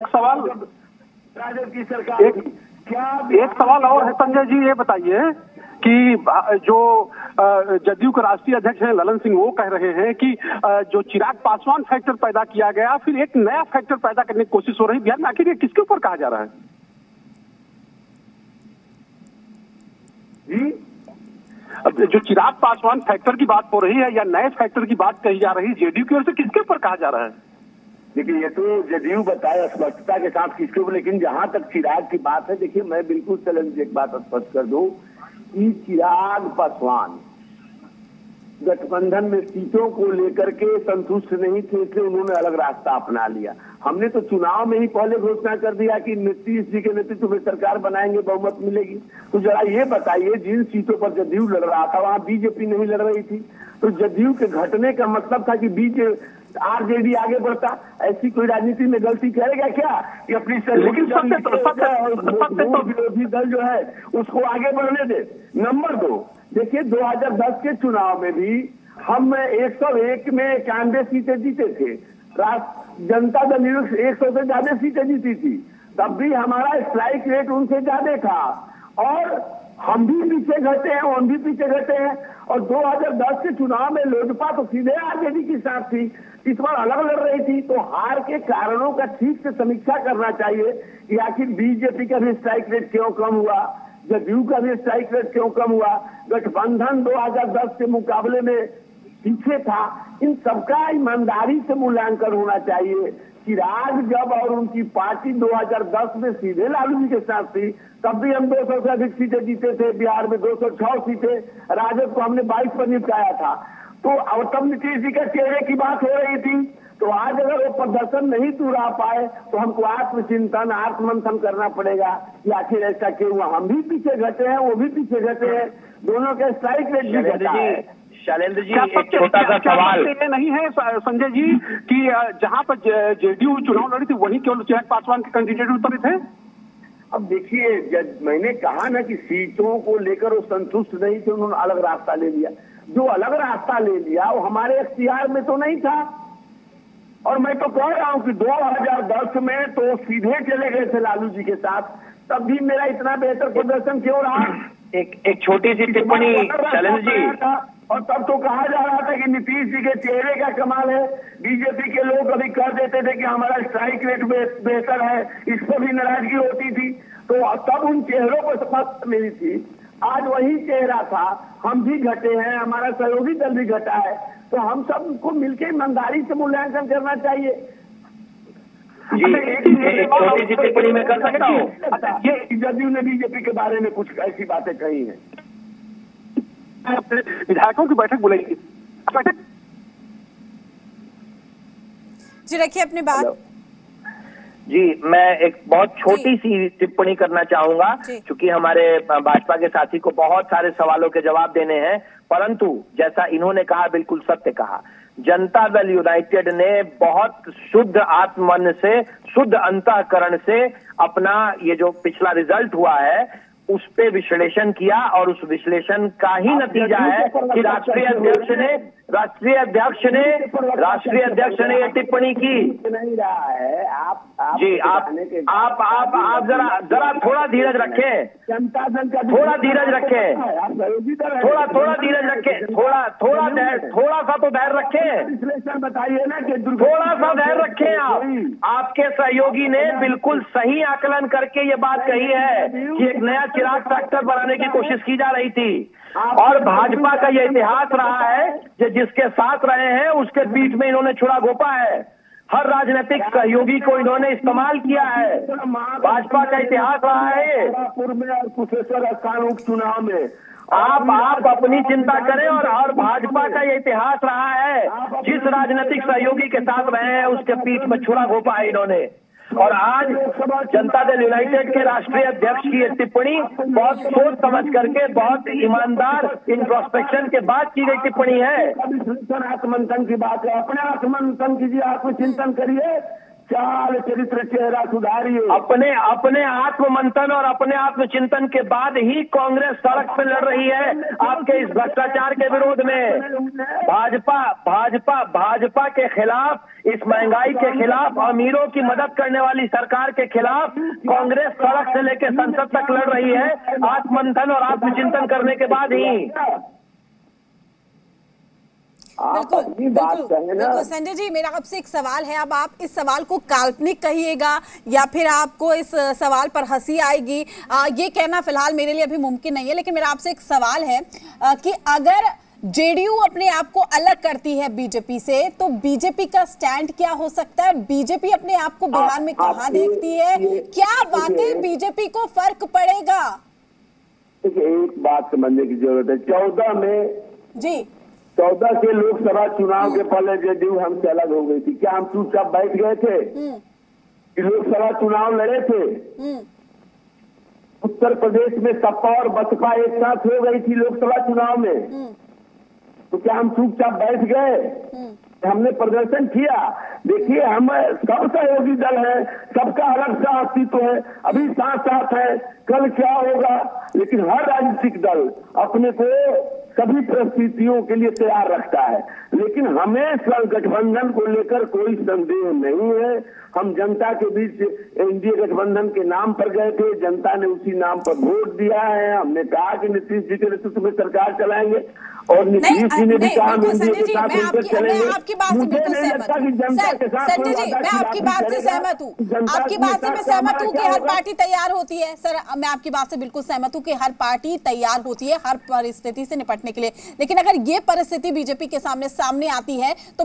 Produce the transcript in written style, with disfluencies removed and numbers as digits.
सवाल राजद की सरकार एक सवाल और है संजय जी, ये बताइए कि जो जदयू के राष्ट्रीय अध्यक्ष हैं ललन सिंह, वो कह रहे हैं कि जो चिराग पासवान फैक्टर पैदा किया गया, फिर एक नया फैक्टर पैदा करने की कोशिश हो रही है बिहार में। आखिर ये किसके ऊपर कहा जा रहा है जी? अब जो चिराग पासवान फैक्टर की बात हो रही है या नए फैक्टर की बात कही जा रही है, जेडीयू की ओर से किसके ऊपर कहा जा रहा है? देखिए, ये तो जदयू बताए स्पष्टता के साथ किसके ऊपर, लेकिन जहां तक चिराग की बात है, देखिए मैं बिल्कुल चलन एक बात स्पष्ट कर दूं कि चिराग पासवान गठबंधन में सीटों को लेकर के संतुष्ट नहीं थे, इसलिए उन्होंने अलग रास्ता अपना लिया। हमने तो चुनाव में ही पहले घोषणा कर दिया कि नीतीश जी के नेतृत्व में सरकार बनाएंगे, बहुमत मिलेगी। तो जरा ये बताइए, जिन सीटों पर जदयू लड़ रहा था वहां बीजेपी नहीं लड़ रही थी, तो जदयू के घटने का मतलब था कि आरजेडी आगे बढ़ता। ऐसी कोई राजनीति में गलती करेगा क्या कि अपनी विरोधी दल जो है उसको आगे बढ़ने दे। नंबर 2, देखिए 2010 के चुनाव में भी हम 101 में 91 सीटें जीते थे, जनता दल 100 से ज्यादा सीटें जीती थी, तब भी हमारा स्ट्राइक रेट उनसे ज्यादा था और हम भी पीछे घटे हैं, हम भी पीछे घटे हैं। और 2010 के चुनाव में लोजपा तो सीधे आरजेडी के साथ थी, इस बार अलग लड़ रही थी। तो हार के कारणों का ठीक से समीक्षा करना चाहिए कि आखिर बीजेपी का भी स्ट्राइक रेट क्यों कम हुआ, जदयू का भी स्ट्राइक रेट क्यों कम हुआ, गठबंधन 2010 के मुकाबले में पीछे था। इन सबका ईमानदारी से मूल्यांकन होना चाहिए। चिराग जब और उनकी पार्टी 2010 में सीधे लालू जी के साथ थी, तब भी हम 200 से अधिक सीटें जीते थे। बिहार में 206 सीटें, राजद को हमने 22 पर निपटाया था। तो और तब नीतीश जी के चेहरे की बात हो रही थी। तो आज अगर वो प्रदर्शन नहीं दोहरा पाए तो हमको आत्मचिंतन, आत्ममंथन करना पड़ेगा कि आखिर ऐसा क्यों हुआ। हम भी पीछे घटे हैं, वो भी पीछे घटे हैं, दोनों के स्ट्राइक रेट भी घटा है। शैलेंद्र जी, एक छोटा सा सवाल ये नहीं है संजय जी कि जहां पर जेडीयू चुनाव लड़ी थी वहीं केवल चिराग पासवान के कैंडिडेट उतरे थे? अब देखिए, मैंने कहा ना कि सीटों को लेकर वो संतुष्ट नहीं थे, उन्होंने अलग रास्ता ले लिया। जो अलग रास्ता ले लिया वो हमारे इख्तियार में तो नहीं था। और मैं तो कह रहा हूं कि 2010 में तो सीधे चले गए थे लालू जी के साथ, तब भी मेरा इतना बेहतर प्रदर्शन क्यों रहा? एक छोटी सी टिप्पणी शैलेंद्र जी। और तब तो कहा जा रहा था कि नीतीश जी के चेहरे का कमाल है। बीजेपी के लोग कभी कह देते थे कि हमारा स्ट्राइक रेट बेहतर है, इस पर भी नाराजगी होती थी। तो तब उन चेहरों पर स्पष्ट मिली थी। आज वही चेहरा था। हम भी घटे हैं, हमारा सहयोगी दल भी घटा है, तो हम सबको मिलकर ईमानदारी से मूल्यांकन करना चाहिए। एक छोटी सी टिप्पणी मैं कर सकता हूँ? ये जदयू ने बीजेपी के बारे में कुछ ऐसी बातें कही हैं। विधायकों की बैठक बुलाएगी जी, रखिए अपनी बात। जी, मैं एक बहुत छोटी सी टिप्पणी करना चाहूंगा, क्योंकि हमारे भाजपा के साथी को बहुत सारे सवालों के जवाब देने हैं, परंतु जैसा इन्होंने कहा बिल्कुल सत्य कहा। जनता दल यूनाइटेड ने बहुत शुद्ध आत्मन से, शुद्ध अंतःकरण से अपना ये जो पिछला रिजल्ट हुआ है उस पे विश्लेषण किया और उस विश्लेषण का ही नतीजा है कि राष्ट्रीय अध्यक्ष ने ये टिप्पणी की। नहीं रहा है जी, आप जरा थोड़ा धीरज रखें, थोड़ा धीरज रखें, थोड़ा धीरज रखें, थोड़ा सा तो धैर्य रखें, विश्लेषण बताइए ना कि थोड़ा सा धैर्य रखें। आपके सहयोगी ने बिल्कुल सही आकलन करके ये बात कही है कि एक नया चिराग फैक्टर बनाने की कोशिश की जा रही थी। और भाजपा का यह इतिहास रहा है कि जिसके साथ रहे हैं उसके पीठ में इन्होंने छुरा घोंपा है। हर राजनीतिक सहयोगी को इन्होंने इस्तेमाल किया है। भाजपा का इतिहास रहा है। में और कुशेश्वर स्थान उपचुनाव में आप अपनी चिंता करें और भाजपा का यह इतिहास रहा है, जिस राजनीतिक सहयोगी के साथ रहे हैं उसके पीठ में छुरा घोंपा है इन्होंने। और आज जनता दल यूनाइटेड के राष्ट्रीय अध्यक्ष की ये टिप्पणी बहुत सोच समझ करके, बहुत ईमानदार इंट्रोस्पेक्शन के बाद की गई टिप्पणी है। आत्मंथन की बात है, अपने आत्मंथन कीजिए, आत्मचिंतन करिए चाल चरित्र चेहरा सुधारिए। अपने आत्म मंथन और अपने आत्मचिंतन के बाद ही कांग्रेस सड़क पे लड़ रही है आपके इस भ्रष्टाचार के विरोध में। भाजपा के खिलाफ, इस महंगाई के खिलाफ, अमीरों की मदद करने वाली सरकार के खिलाफ कांग्रेस सड़क से लेकर संसद तक लड़ रही है आत्ममंथन और आत्मचिंतन करने के बाद ही। बिल्कुल संजय जी, मेरा आपसे एक सवाल है। अब आप इस सवाल को काल्पनिक कहिएगा या फिर आपको इस सवाल पर हंसी आएगी, ये कहना फिलहाल मेरे लिए अभी मुमकिन नहीं है, लेकिन मेरा आपसे एक सवाल है कि अगर जेडीयू अपने आप को अलग करती है बीजेपी से, तो बीजेपी का स्टैंड क्या हो सकता है? बीजेपी अपने आप को बिहार में कहां देखती है? क्या वाकई बीजेपी को फर्क पड़ेगा? एक बात समझने की जरूरत है। 14 में जी 14 के लोकसभा चुनाव के पहले जेडीयू हमसे अलग हो गई थी। क्या हम चुपचाप बैठ गए थे? लोकसभा चुनाव लड़े थे। उत्तर प्रदेश में सपा और बसपा एक साथ हो गई थी लोकसभा चुनाव में, तो क्या हम चुपचाप बैठ गए? हमने प्रदर्शन किया। देखिए, हम सब सहयोगी दल है, सबका अलग सा अस्तित्व है, अभी साथ साथ है, कल क्या होगा, लेकिन हर राजनीतिक दल अपने को सभी परिस्थितियों के लिए तैयार रखता है। लेकिन हमें गठबंधन को लेकर कोई संदेह नहीं है। हम जनता के बीच एनडीए गठबंधन के नाम पर गए थे, जनता ने उसी नाम पर वोट दिया है। हमने कहा कि नीतीश जी के नेतृत्व में सरकार चलाएंगे और नीतीश जी ने भी कहा एनडीए के साथ मिलकर चलेंगे। आपकी बात से बिल्कुल सहमत हूं संजय जी, मैं आपकी बात से सहमत हूँ। आपकी बात से मैं सहमत हूँ कि हर पार्टी तैयार होती है। सर, मैं आपकी बात से बिल्कुल सहमत हूँ कि हर पार्टी तैयार होती है हर परिस्थिति से निपटने के लिए, लेकिन अगर ये परिस्थिति बीजेपी के सामने आती है तो